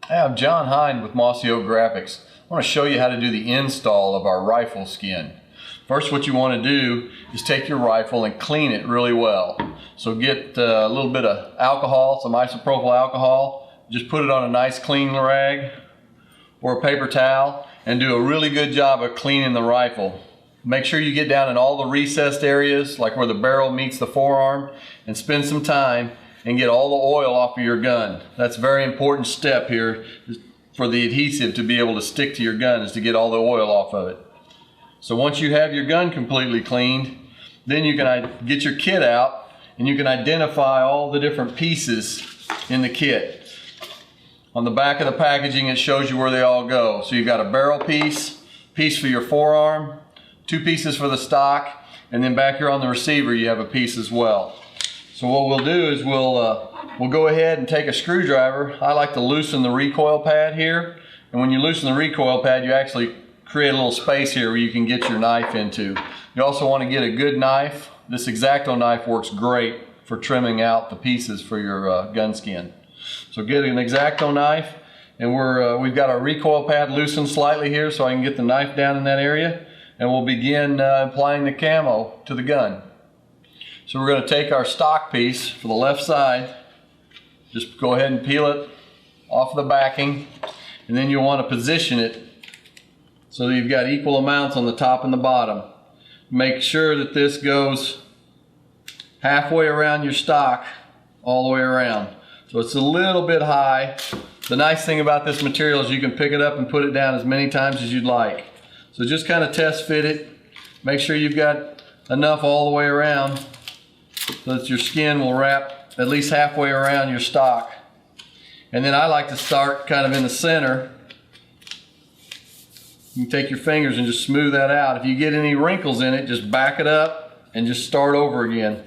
Hey, I'm John Hind with Mossy Graphics. I want to show you how to do the install of our rifle skin. First, what you want to do is take your rifle and clean it really well. So get a little bit of alcohol, some isopropyl alcohol, just put it on a nice clean rag or a paper towel and do a really good job of cleaning the rifle. Make sure you get down in all the recessed areas, like where the barrel meets the forearm, and spend some time and get all the oil off of your gun. That's a very important step here for the adhesive to be able to stick to your gun, is to get all the oil off of it. So once you have your gun completely cleaned, then you can get your kit out and you can identify all the different pieces in the kit. On the back of the packaging, it shows you where they all go. So you've got a barrel piece for your forearm, 2 pieces for the stock, and then back here on the receiver you have a piece as well. So what we'll do is we'll go ahead and take a screwdriver. I like to loosen the recoil pad here, and when you loosen the recoil pad, you actually create a little space here where you can get your knife into. You also want to get a good knife. This X-Acto knife works great for trimming out the pieces for your gun skin. So get an X-Acto knife, and we've got our recoil pad loosened slightly here so I can get the knife down in that area, and we'll begin applying the camo to the gun. So we're going to take our stock piece for the left side, just go ahead and peel it off the backing, and then you'll want to position it so that you've got equal amounts on the top and the bottom. Make sure that this goes halfway around your stock all the way around. So it's a little bit high. The nice thing about this material is you can pick it up and put it down as many times as you'd like. So just kind of test fit it. Make sure you've got enough all the way around so that your skin will wrap at least halfway around your stock. And then I like to start kind of in the center. You can take your fingers and just smooth that out. If you get any wrinkles in it, just back it up and just start over again.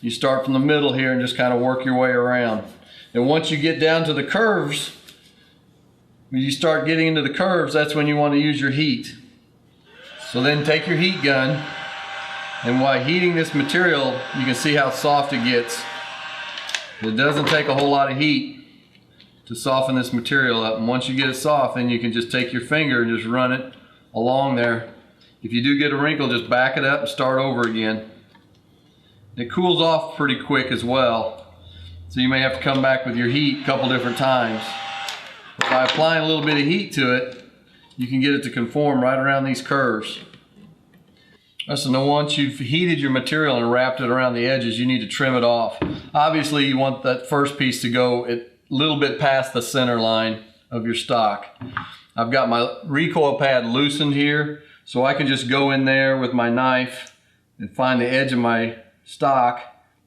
You start from the middle here and just kind of work your way around. And once you get down to the curves, when you start getting into the curves, that's when you want to use your heat. So then take your heat gun, and while heating this material, you can see how soft it gets. It doesn't take a whole lot of heat to soften this material up, and once you get it soft, then you can just take your finger and just run it along there. If you do get a wrinkle, just back it up and start over again. It cools off pretty quick as well, so you may have to come back with your heat a couple different times. But by applying a little bit of heat to it, you can get it to conform right around these curves. So now once you've heated your material and wrapped it around the edges, you need to trim it off. Obviously you want that first piece to go a little bit past the center line of your stock. I've got my recoil pad loosened here, so I can just go in there with my knife and find the edge of my stock,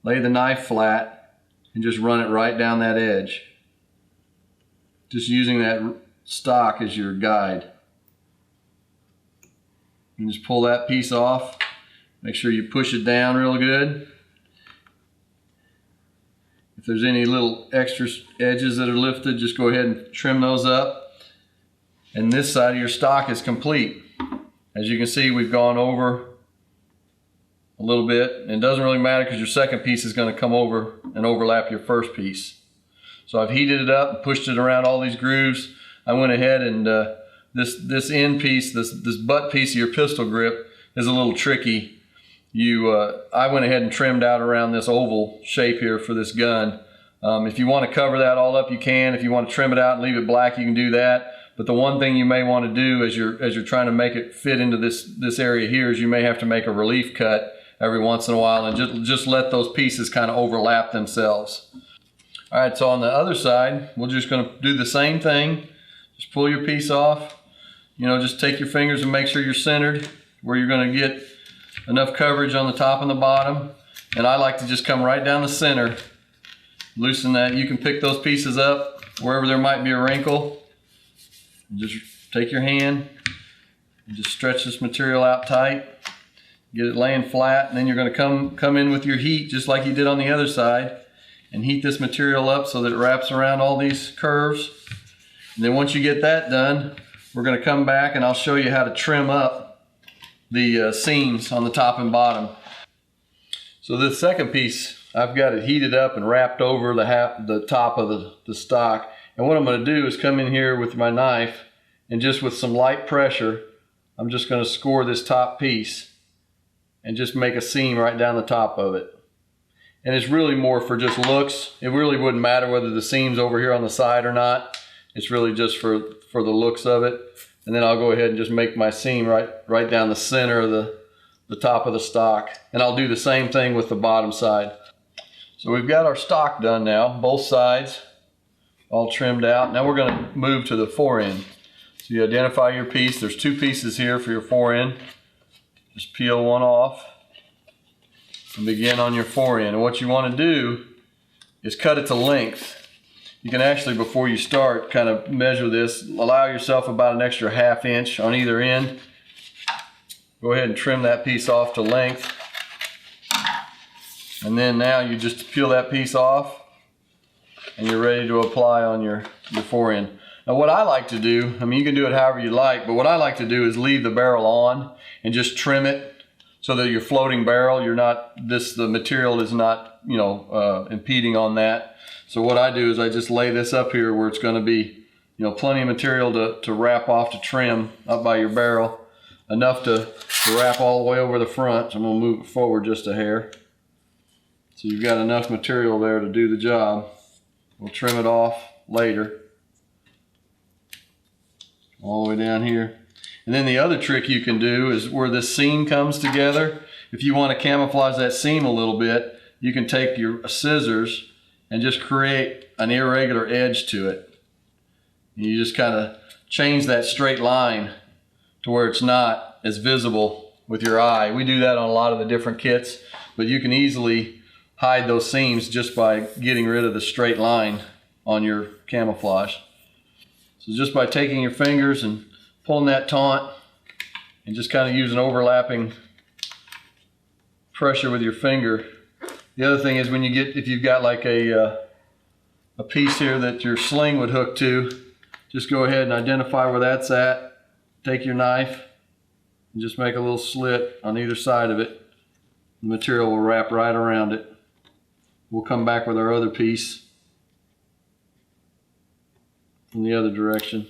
lay the knife flat, and just run it right down that edge. Just using that stock as your guide. And just pull that piece off. Make sure you push it down real good. If there's any little extra edges that are lifted, just go ahead and trim those up. And this side of your stock is complete. As you can see, we've gone over a little bit. And it doesn't really matter because your second piece is going to come over and overlap your first piece. So I've heated it up and pushed it around all these grooves. I went ahead and this end piece, this butt piece of your pistol grip is a little tricky. I went ahead and trimmed out around this oval shape here for this gun. If you want to cover that all up, you can. If you want to trim it out and leave it black, you can do that. But the one thing you may want to do as you're trying to make it fit into this area here is you may have to make a relief cut every once in a while and just let those pieces kind of overlap themselves. All right, so on the other side, we're just going to do the same thing. Just pull your piece off. Just take your fingers and make sure you're centered where you're going to get enough coverage on the top and the bottom. And I like to just come right down the center, loosen that. You can pick those pieces up wherever there might be a wrinkle. Just take your hand and just stretch this material out tight. Get it laying flat, and then you're going to come in with your heat just like you did on the other side and heat this material up so that it wraps around all these curves. And then once you get that done, we're going to come back and I'll show you how to trim up the seams on the top and bottom. So this second piece, I've got it heated up and wrapped over the top of the stock, And what I'm going to do is come in here with my knife and just with some light pressure, I'm just going to score this top piece and just make a seam right down the top of it. And it's really more for just looks. It really wouldn't matter whether the seam's over here on the side or not. It's really just for the looks of it. And then I'll go ahead and just make my seam right down the center of the top of the stock. And I'll do the same thing with the bottom side. So we've got our stock done now, both sides all trimmed out. Now we're going to move to the forend. So you identify your piece. There's two pieces here for your forend. Just peel one off and begin on your forend. And what you want to do is cut it to length. You can actually, before you start, kind of measure this. Allow yourself about an extra ½ inch on either end. Go ahead and trim that piece off to length. And then now you just peel that piece off and you're ready to apply on your forend. Now what I like to do, I mean you can do it however you like, but what I like to do is leave the barrel on and just trim it so that your floating barrel, the material is not, impeding on that. So what I do is I just lay this up here where it's going to be, plenty of material to wrap off to trim up by your barrel, enough to wrap all the way over the front. So I'm going to move it forward just a hair. So you've got enough material there to do the job. We'll trim it off later. All the way down here. And then the other trick you can do is where this seam comes together. If you want to camouflage that seam a little bit, you can take your scissors and just create an irregular edge to it. And you just kind of change that straight line to where it's not as visible with your eye. We do that on a lot of the different kits, but you can easily hide those seams just by getting rid of the straight line on your camouflage. So just by taking your fingers and pulling that taunt and just kind of using overlapping pressure with your finger. The other thing is if you've got like a piece here that your sling would hook to, just go ahead and identify where that's at. Take your knife and just make a little slit on either side of it. The material will wrap right around it. We'll come back with our other piece from the other direction.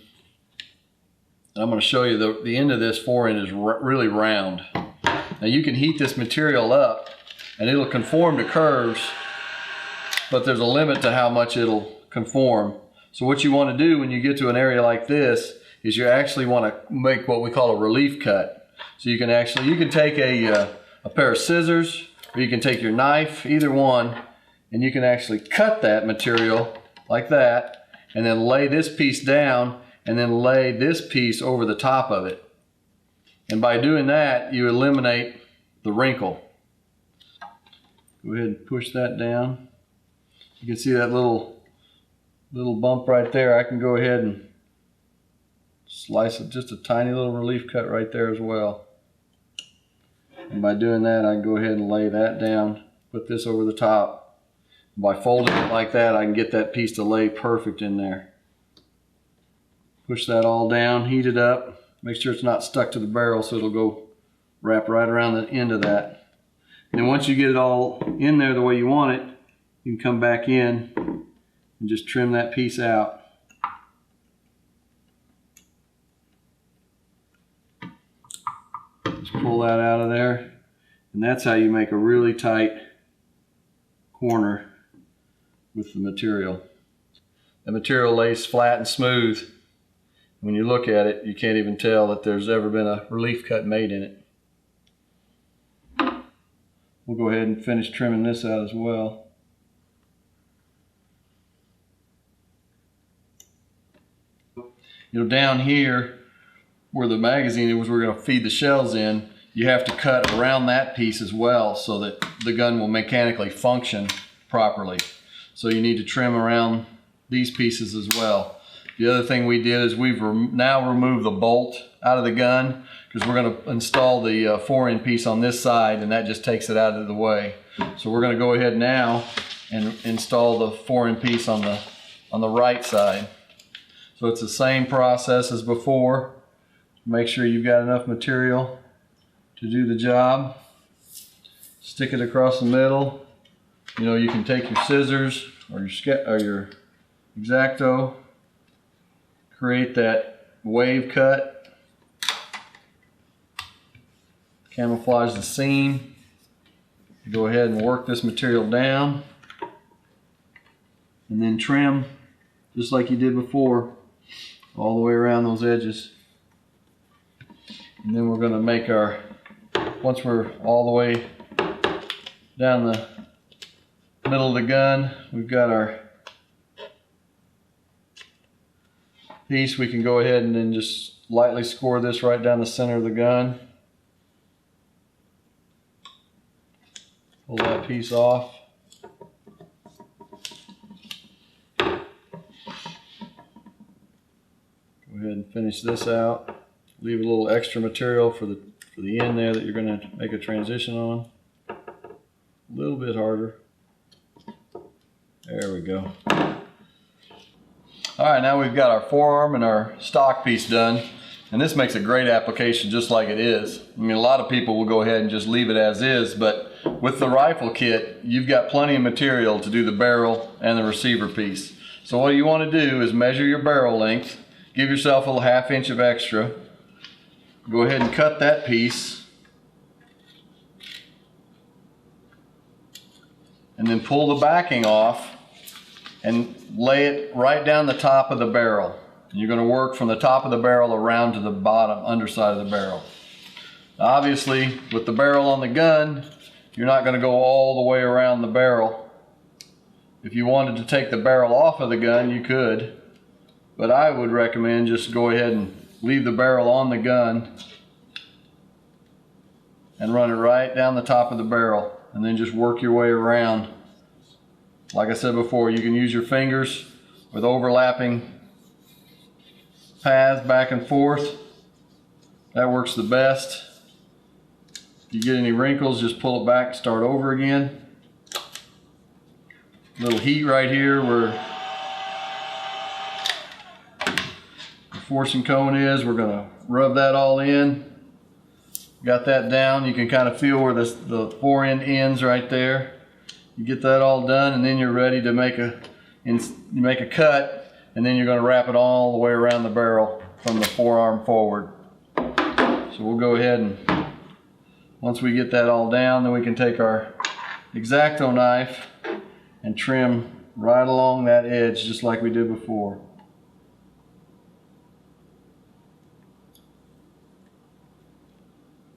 And I'm going to show you the end of this forend is really round. Now you can heat this material up and it'll conform to curves, but there's a limit to how much it'll conform. So what you want to do when you get to an area like this is you actually want to make what we call a relief cut. So you can take a pair of scissors, or you can take your knife, either one, and you can actually cut that material like that, and then lay this piece down, and then lay this piece over the top of it. And by doing that, you eliminate the wrinkle. Go ahead and push that down. You can see that little bump right there. I can go ahead and slice it, just a tiny little relief cut right there as well. And by doing that, I can go ahead and lay that down, put this over the top. By folding it like that, I can get that piece to lay perfect in there. Push that all down, heat it up, make sure it's not stuck to the barrel so it'll go wrap right around the end of that. And then once you get it all in there the way you want it, you can come back in and just trim that piece out. Just pull that out of there, and that's how you make a really tight corner with the material. The material lays flat and smooth. When you look at it, you can't even tell that there's ever been a relief cut made in it. We'll go ahead and finish trimming this out as well. Down here where the magazine is, we're going to feed the shells in, you have to cut around that piece as well so that the gun will mechanically function properly. So you need to trim around these pieces as well. The other thing we did is we've now removed the bolt out of the gun because we're going to install the forend piece on this side, and that just takes it out of the way. So we're going to go ahead now and install the forend piece on the right side. So it's the same process as before. Make sure you've got enough material to do the job. Stick it across the middle. You can take your scissors or your X-Acto create that wave cut, camouflage the seam. Go ahead and work this material down and then trim just like you did before all the way around those edges. And then we're going to make our, once we're all the way down the middle of the gun, we've got our piece. We can go ahead and then just lightly score this right down the center of the gun. Pull that piece off. Go ahead and finish this out. Leave a little extra material for the end there that you're going to make a transition on. A little bit harder. There we go. Alright, now we've got our forearm and our stock piece done. And this makes a great application just like it is. I mean, a lot of people will go ahead and just leave it as is, but with the rifle kit, you've got plenty of material to do the barrel and the receiver piece. So what you want to do is measure your barrel length, give yourself a little ½ inch of extra, go ahead and cut that piece, and then pull the backing off and lay it right down the top of the barrel. You're going to work from the top of the barrel around to the bottom underside of the barrel. Obviously, with the barrel on the gun, you're not going to go all the way around the barrel. If you wanted to take the barrel off of the gun, you could, but I would recommend just go ahead and leave the barrel on the gun and run it right down the top of the barrel, and then just work your way around. Like I said before, you can use your fingers with overlapping paths back and forth. That works the best. If you get any wrinkles, just pull it back and start over again. Little heat right here where the forcing cone is. We're going to rub that all in. Got that down. You can kind of feel where the forend ends right there. You get that all done, and then you're ready to make a cut, and then you're going to wrap it all the way around the barrel from the forearm forward. So we'll go ahead and once we get that all down, then we can take our X-Acto knife and trim right along that edge just like we did before.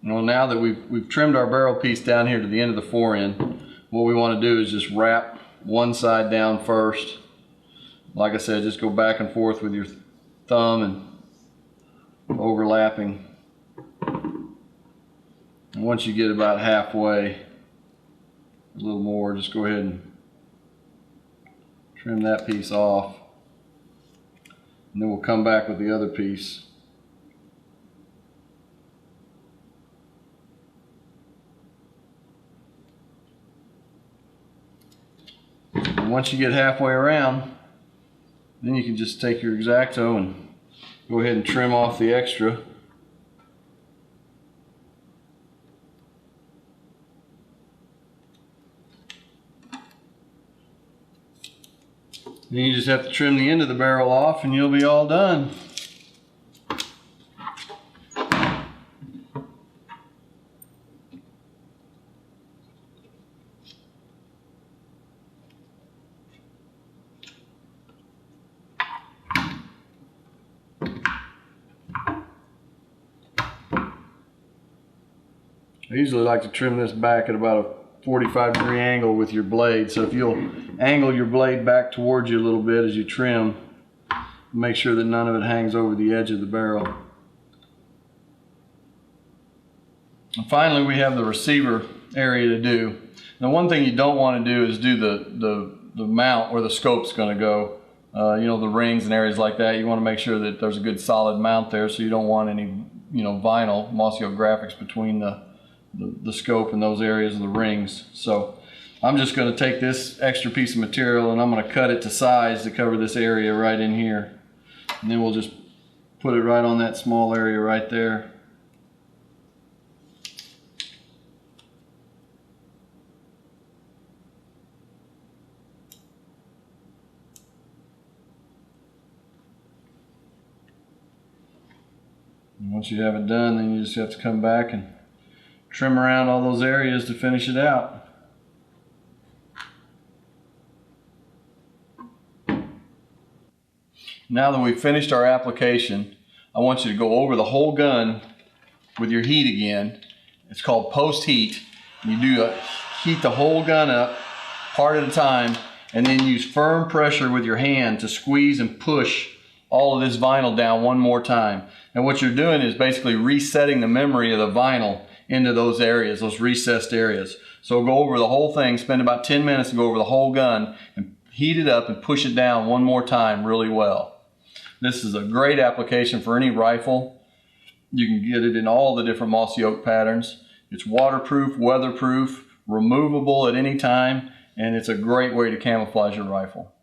Well, now that we've trimmed our barrel piece down here to the end of the forend, what we want to do is just wrap one side down first. Like I said, just go back and forth with your thumb and overlapping. And once you get about halfway, a little more, just go ahead and trim that piece off. And then we'll come back with the other piece. And once you get halfway around, then you can just take your X-Acto and go ahead and trim off the extra. Then you just have to trim the end of the barrel off and you'll be all done. I usually like to trim this back at about a 45-degree angle with your blade. So if you'll angle your blade back towards you a little bit as you trim, make sure that none of it hangs over the edge of the barrel. And finally, we have the receiver area to do. Now, one thing you don't want to do is do the mount where the scope's going to go. You know, the rings and areas like that. You want to make sure that there's a good solid mount there, so you don't want any, you know, vinyl Mossy graphics between the scope and those areas of the rings. So I'm just going to take this extra piece of material and I'm going to cut it to size to cover this area right in here. And then we'll just put it right on that small area right there. Once you have it done, then you just have to come back and trim around all those areas to finish it out. Now that we've finished our application, I want you to go over the whole gun with your heat again. It's called post heat. You do heat the whole gun up part at a time, and then use firm pressure with your hand to squeeze and push all of this vinyl down one more time. And what you're doing is basically resetting the memory of the vinyl into those areas, those recessed areas. So go over the whole thing, spend about 10 minutes to go over the whole gun and heat it up and push it down one more time really well. This is a great application for any rifle. You can get it in all the different mossy oak patterns. It's waterproof, weatherproof, removable at any time, and it's a great way to camouflage your rifle.